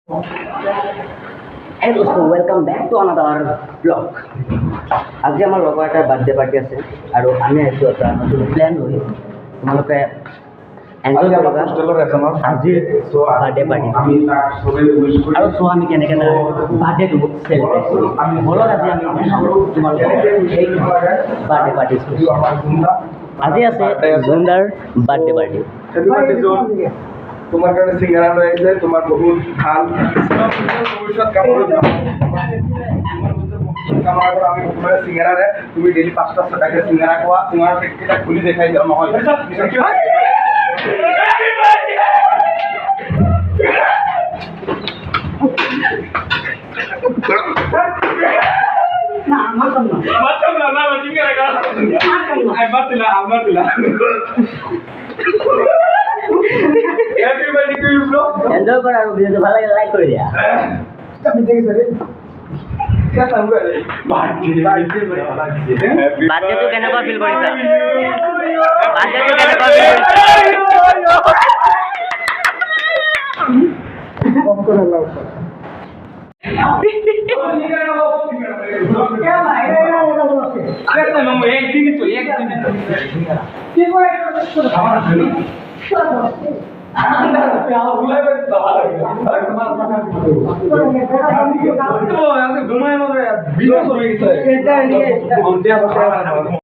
Hello, so welcome back to another vlog. আজি আমাৰ লগৰ এটাৰ বাৰ্থডে পাৰ্টি আছে আৰু আমি আহিছোঁ এটা নতুন প্লেন লৈ তোমালোকে এনজয় কৰিবা আজিৰ বাৰ্থডে পাৰ্টি আৰু চ' আমি কেনেকৈ বাৰ্থডেটো চেলিব্ৰেট কৰোঁ আমি হলত আজি আমি তোমালোকে বাৰ্থডে পাৰ্টি আজি আছে জুনদাৰ বাৰ্থডে পাৰ্টি। তোমার কাছে সিঙ্গারা রয়েছে, তোমার বহুত ভাল ভবিষ্যৎ কামনা করো। আমি তোমার সিঙ্গারা তুমি ডেলি 5টা টাকা সিঙ্গারা খাওয়া, সিঙ্গারা প্যাকেটটা খুলি দেখাই দাও নহয় এনজয় কৰা আৰু ভিডিঅ'টো ভাল লাগিলে লাইক কৰি দিয়া। বাৰ্থডেটো কেনেকুৱা ফিল কৰিছা? বাৰ্থডেটো কেনেকুৱা ফিল ঘুমায়